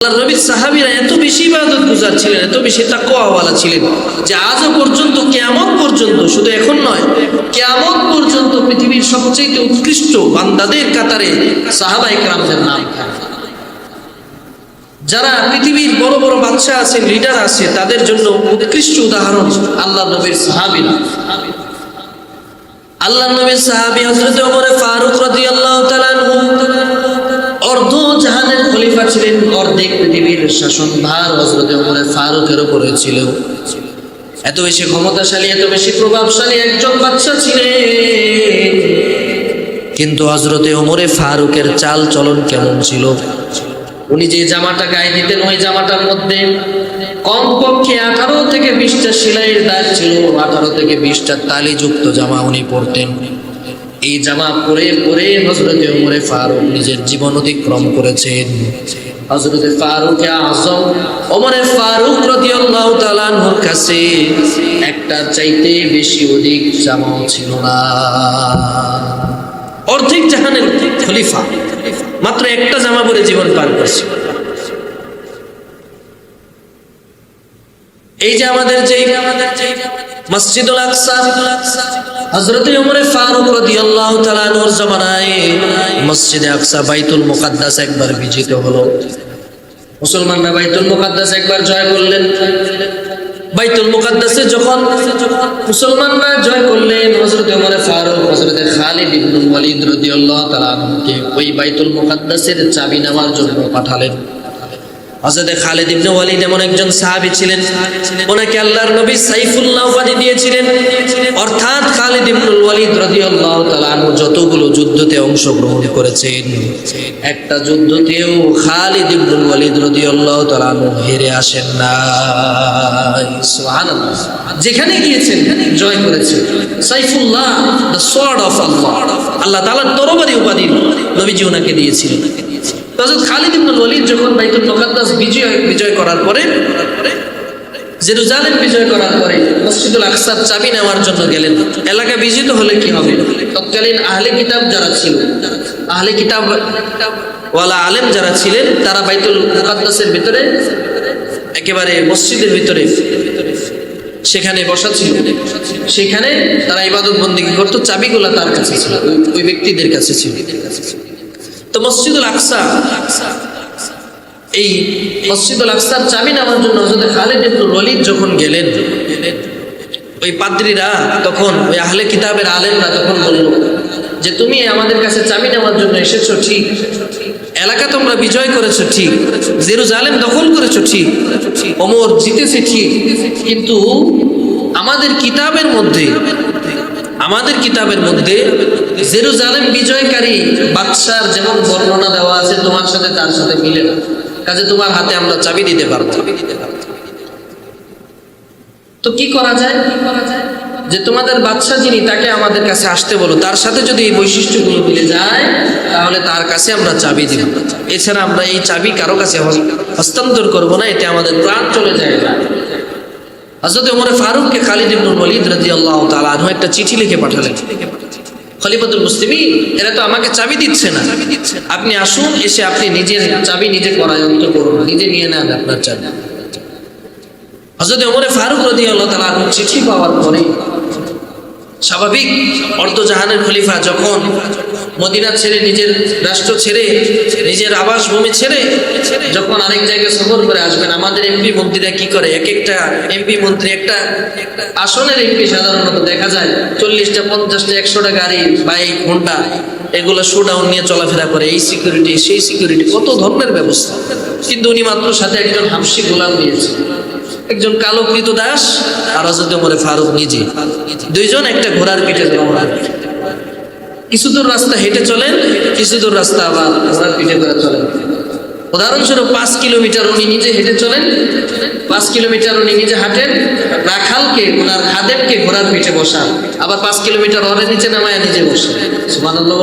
আল্লাহর নবীর সাহাবীরা এত বেশি ইবাদত গুজার ছিলেন, এত বেশি তাকওয়াওয়ালা ছিলেন যে আজও পর্যন্ত, কিয়ামত পর্যন্ত, শুধু এখন নয়, কিয়ামত পর্যন্ত পৃথিবীর সবচেয়ে উৎকৃষ্ট বান্দাদের কাতারে সাহাবায়ে কেরামদের নাম। যারা পৃথিবীর বড় বড় বাদশা আছে, লিডার আছে, তাদের জন্য উৎকৃষ্ট উদাহরণ আল্লাহর নবীর সাহাবীরা। আল্লাহর নবীর সাহাবী হযরত ওমর ফারুক রাদিয়াল্লাহু তাআলা আনহু অর্ধ জাহানের খলিফা ছিলেন, অর্ধেক পৃথিবীর শাসনভার হযরত ওমর ফারুকের উপরে ছিল। এত বেশি ক্ষমতাশালী, এত বেশি প্রভাবশালী একজন বাদশা ছিলেন। কিন্তু হযরত ওমর ফারুকের চাল চলন কেমন ছিল? উনি যে জামাটা গায়ে দিতেন, ওই জামাটার মধ্যে কমপক্ষে 18 থেকে 20টা সেলাইয়ের দাগ ছিল, 18 থেকে 20টা তালিযুক্ত জামা উনি পরতেন। এই জামা পরে পরে হযরত ওমর ফারুক নিজের জীবন অতিক্রম করেছেন। হযরত ফারুক আযম ওমর ফারুক রাদিয়াল্লাহু তাআলা আনহুর কাছে একটা চাইতে বেশি অধিক জামাও ছিল না। অর্ধেক জাহানের খলিফা মাত্র একটা জামা পরে জীবন পার করছে। এই যে আমাদের যে মসজিদুল আকসা, হযরত ওমর ফারুক রাদিয়াল্লাহু তাআলা আনহুর জামানায় মসজিদে আকসা, বাইতুল মুকাদ্দাস একবার বিজিত হলো। মুসলমানরা বাইতুল মুকাদ্দাস একবার জয় করলেন। বাইতুল মুকাদ্দাসে যখন মুসলমানরা জয় করলেন, হযরত ওমর ফারুক হযরত খালিদ ইবনে ওয়ালিদ রাদিয়াল্লাহু তাআলা আনহুকে ওই বাইতুল মুকাদ্দাসের চাবি নেওয়ার জন্য পাঠালেন। হযরত খালিদ ইবনে ওয়ালিদ এমন একজন সাহাবী ছিলেন, ওনাকে আল্লাহর নবী সাইফুল্লাহ উপাধি দিয়েছিলেন। অর্থাৎ খালিদ ইবনে ওয়ালিদ রাদিয়াল্লাহু তাআলা আনহু যতগুলো যুদ্ধতে অংশগ্রহণ করেছেন, একটা যুদ্ধতেও খালিদ ইবনে ওয়ালিদ রাদিয়াল্লাহু তাআলা আনহু হেরে আসেন না। সুবহানাল্লাহ। যেখানে গিয়েছেন জয় করেছেন। সাইফুল্লাহ, দ্য সোয়ার্ড অফ আল্লাহ, আল্লাহ তাআলার তরবারি উপাধি নবীজি ওনাকে দিয়েছিলেন। হযরত খালিদ ইবনে ওয়ালিদ যখন বাইতুল মুকাদ্দাস বিজয় করার পরে, জেরুজালেম বিজয় করার পরে মসজিদুল আকসার চাবি নেওয়ার জন্য গেলেন। এলাকা বিজিত হলে কি হবে? তৎকালীন আহলে কিতাব যারা ছিল, আহলে কিতাব ওয়ালা আলেম যারা ছিলেন, তারা বাইতুল মুকাদ্দাসের ভিতরে, একেবারে মসজিদের ভিতরে সেখানে বসা ছিল। সেখানে তারা ইবাদত বন্দেগী করতো। চাবিগুলা তার কাছে ছিল, ওই ব্যক্তিদের কাছে ছিল। তো মসজিদুল আকসা, এই মসজিদুল আকসার চাবি নেওয়ার জন্য হযরত খালিদ ইবনে ওয়ালিদ যখন গেলেন, ওই পাদ্রীরা তখন, ওই আহলে কিতাবের আলেমরা তখন বলল যে তুমি আমাদের কাছে চাবি নেওয়ার জন্য এসেছো ঠিক, এলাকা তোমরা বিজয় করেছো ঠিক, জেরুজালেম দখল করেছো ঠিক, ওমর জিতেছে ঠিক, কিন্তু আমাদের কিতাবের মধ্যে জেরুজালেম বিজয়কারী বাদশার যেমন বর্ণনা দেওয়া আছে, তোমার সাথে তার সাথে মিলে না, কাজে তোমার হাতে আমরা চাবি দিতে পারবো। তো কি করা যায়? যে তোমাদের বাদশা যিনি, তাকে আমাদের কাছে আসতে বলো, তার সাথে যদি এই বৈশিষ্ট্যগুলো মিলে যায় তাহলে তার কাছে আমরা চাবি দিব। এছাড়া আমরা এই চাবি কারো কাছে হস্তান্তর করবো না, এতে আমাদের প্রাণ চলে যায় না। হযরত ওমর ফারুককে খালিদ ইবনে ওয়ালিদ রাদিয়াল্লাহু তাআলা আনহু একটা চিঠি লিখে পাঠালেন। খলিফাতুল মুসলিমিন, এরা তো আমাকে চাবি দিচ্ছে না, আপনি আসুন, এসে আপনি নিজের চাবি নিজে করায়ত্ত করুন, নিজে নিয়ে নেন আপনার চাবি। হযরত ওমর ফারুক রাদিয়াল্লাহু তাআলা আনহু চিঠি পাওয়ার পরে, স্বাভাবিক অর্ধজাহানের খলিফা যখন মদিনা ছেড়ে, নিজের রাষ্ট্র ছেড়ে, নিজের আবাসভূমি ছেড়ে যখন আরেক জায়গায় সফর করে আসবেন, আমাদের এমপি মন্ত্রীরা কি করে, এক একটা এমপি মন্ত্রী, একটা আসনের এমপি সাধারণত দেখা যায় 40টা 50টা 100টা গাড়ি, বাইক, হোন্ডা, এগুলো শোডাউন নিয়ে চলাফেরা করে, এই সিকিউরিটি সেই সিকিউরিটি, কত ধরনের ব্যবস্থা। কিন্তু উনি মাত্র সাথে একজন হাবশি গোলাম নিয়েছে, একজন কালো কৃতদাস, আর হযরত ওমর ফারুক নিজে, দুইজন একটা ঘোড়ার পিঠে রওনা। কিছু দূর রাস্তা হেঁটে চলেন, কিছু দূর রাস্তা আবার ঘোড়ার পিঠে করে চলেন। উদাহরণস্বরূপ 5 কিলোমিটার উনি নিজে হেঁটে চলেন, 5 কিলোমিটার উনি নিজে হাঁটেন, রাখালকে, ওনার খাদেমকে ঘোড়ার পিঠে বসান, আবার 5 কিলোমিটার ওরে নিচে নামায়া নিজে বসেন। সুবহানাল্লাহ।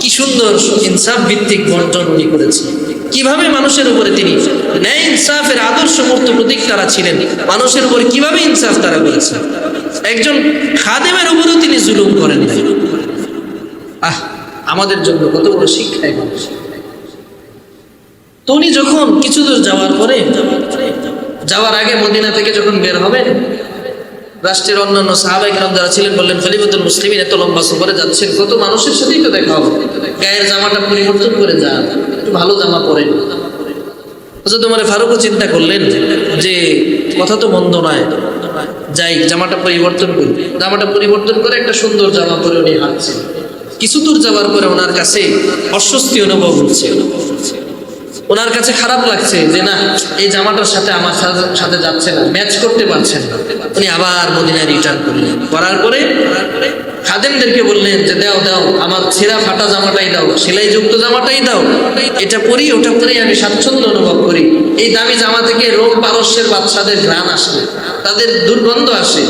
কি সুন্দর ইনসাফ ভিত্তিক বন্টন উনি করেছেন। কিভাবে মানুষের উপরে তিনি ন্যায় ইনসাফের আদর্শ মূর্ত প্রতীক তারা ছিলেন, মানুষের উপরে কিভাবে ইনসাফ তারা করেছেন। একজন খাদেমের উপরেও তিনি জুলুম করেন নাই। আমাদের জন্য কত বড় শিক্ষা। তো উনি যখন কিছু দূর যাওয়ার আগে মদিনা থেকে যখন বের হবেন, রাষ্ট্রের অন্যান্য সাহাবায়ে কেরাম যারা ছিলেন বললেন, খলিফাতুল মুসলিমিন এত লম্বা সফরে যাচ্ছেন, কত মানুষের সাথেই তো দেখা হবে, গায়ের জামাটা পরিবর্তন করে যান, একটু ভালো জামা পরেন। হযরত ওমর ফারুকও চিন্তা করলেন যে কথা তো মন্দ নয়, যাই জামাটা পরিবর্তন করি। জামাটা পরিবর্তন করে একটা সুন্দর জামা পরে উনি হাঁটছেন। কিছু দূর যাওয়ার পরে ওনার কাছে অস্বস্তি অনুভব হচ্ছে, ওনার কাছে খারাপ লাগছে যে না, এই জামাটার সাথে আমার সাথে যাচ্ছে না, ম্যাচ করতে পারছেন না। উনি আবার মদিনায় রিটার্ন করলেন। করার পরে খাদেমদেরকে বললেন যে দাও আমার ছেঁড়া ফাটা জামাটাই দাও, সেলাইযুক্ত জামাটাই দাও, এটা পরি, ওটা পরেই আমি স্বাচ্ছন্দ্য অনুভব করি। এই দামি জামা থেকে রোম পারস্যের বাদশাদের ঘ্রাণ আসে, তাদের দুর্গন্ধ আসে,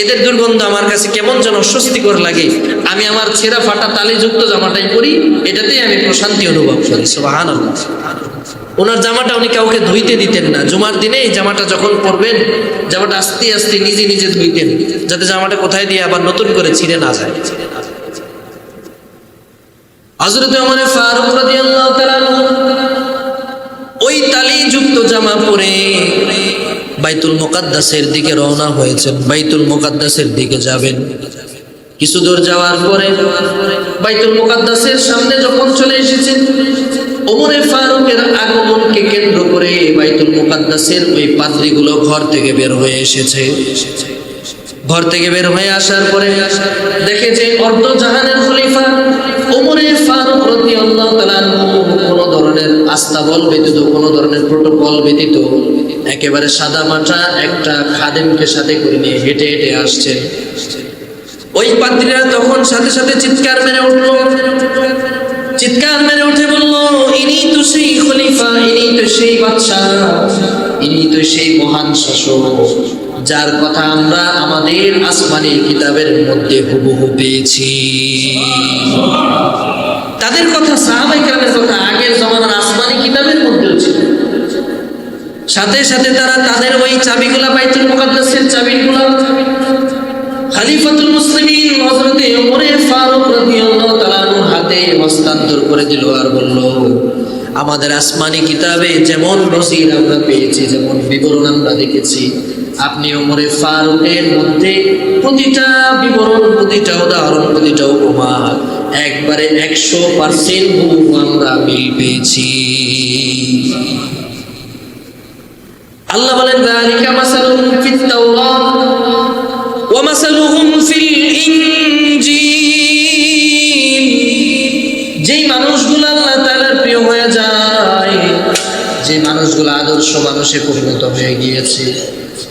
এদের দুর্গন্ধ আমার কাছে কেমন যেন অস্বস্তিকর লাগে। আমি আমার ছেঁড়া ফাটা তালিযুক্ত জামাটাই পরি, এটাতেই আমি প্রশান্তি অনুভব করি। সুবহানাল্লাহ। ওনার জামাটা উনি কাউকে ধুইতে দিতেন না। জুমার দিনে এই জামাটা যখন পরবেন, জামাটা আস্তে আস্তে নিজে নিজে ধুইতেন, যাতে জামাটা কোথায় দিয়ে আবার নতুন করে ছিঁড়ে না যায়। হযরত ওমর ফারুক রাদিয়াল্লাহু তাআলা ওই তালিযুক্ত জামা পরে বাইতুল মুকাদ্দাসের দিকে রওনা হয়েছেন। বাইতুল মুকাদ্দাসের দিকে যাবেন। কিছু দূর যাওয়ার পরে বাইতুল মুকাদ্দাসের সামনে যখন চলে এসেছেন, ওমর ফারুকের আগমনকে কেন্দ্র করে বাইতুল মুকাদ্দাসের ওই পাদ্রীগুলো ঘর থেকে বের হয়ে এসেছে। ঘর থেকে বের হয়ে আসার পরে দেখে যে অর্ধজাহানের খলিফা ওমর ফারুক রাদিয়াল্লাহু তাআলা কোনো ধরনের আস্তাবল ব্যতীত, কোনো ধরনের প্রটোকল ব্যতীত একেবারে সাদা মাটা একটা খাদেমকে সাথে করে নিয়ে হেঁটে হেঁটে আসছেন। ওই পাদ্রীরা তখন সাথে সাথে চিৎকার মেরে উঠে বলল, ইনি তো সেই খলিফা, ইনি তো সেই বাদশাহ, ইনি তো সেই মহান শাসক যার কথা আমরা আমাদের আসমানি কিতাবের মধ্যে হুবহু পেয়েছি। তাদের কথা, সাহাবায়ে কেরামের কথা আগের জমানার আসমানি কিতাবের মধ্যেও ছিল। সাথে সাথে তারা তাদের ওই চাবিগুলা, বাইতুল মুকাদ্দাসের চাবিগুলা খলিফাতুল মুসলিমিন হযরত ওমর ফারুক রাদিয়াল্লাহু তাআলা হাতে হস্তান্তর করে দিল আর বলল, আমাদের আসমানি কিতাবে যেমন নজির আমরা পেয়েছি, যেমন বিবরণ আমরা দেখেছি, আপনি ওমর ফারুকের মধ্যে প্রতিটা বিবরণ, প্রতিটা উদাহরণ, প্রতিটা উপমা একবারে 100% হুবহু আমরা মিল পেয়েছি। আল্লাহ বলেন, যালিকা মাসালুহুম ফিত তাওরাত ওয়া মাসালুহুম ফিল ইনজিল। যেই মানুষগুলো আল্লাহ তাআলার প্রিয় হয়ে যায়, যে মানুষগুলো আদর্শ মানুষে পরিণত হয়ে গিয়েছে,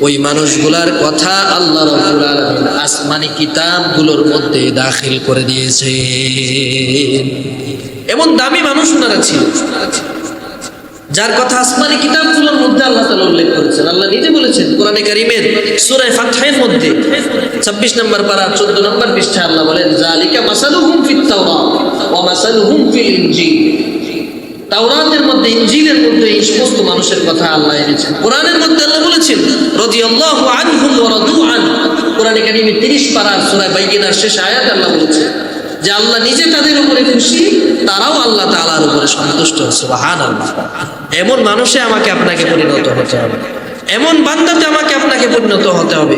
ওই মানুষগুলার কথা আল্লাহ রাব্বুল আলামিন আসমানি কিতাবগুলোর মধ্যে দাখিল করে দিয়েছে। এমন দামি মানুষ ওনারা ছিল যার কথা আসমানি কিতাবগুলোর মধ্যে আল্লাহ তাআলা উল্লেখ করেছেন। আল্লাহ নিজে বলেছেন কোরআনে কারীমের সূরা ফাতহের মধ্যে 26 নম্বর পারা 14 নম্বর পৃষ্ঠায় আল্লাহ বলেন, যালিকা মাসালুহুম ফিত তাওরাত ওয়া মাসালুহুম ফিল ইনজিল। তাওরাতের মধ্যে, ইনজিলের মধ্যে এই সমস্ত মানুষের কথা আল্লাহ এনেছেন। কোরআনের মধ্যে আল্লাহ বলেছেন, রাদিয়াল্লাহু আনহুম ওয়া রাদু আন। কোরআনে কারীমের 30 পারা সূরা বাইয়িনার শেষ আয়াতে আল্লাহ বলেছেন যে আল্লাহ নিজে তাদের উপরে খুশি, তারাও আল্লাহ তাআলার উপরে সন্তুষ্ট। সুবহানাল্লাহ। এমন মানুষে আমাকে আপনাকে পরিণত হতে হবে, এমন বান্দাতে আমাকে আপনাকে পরিণত হতে হবে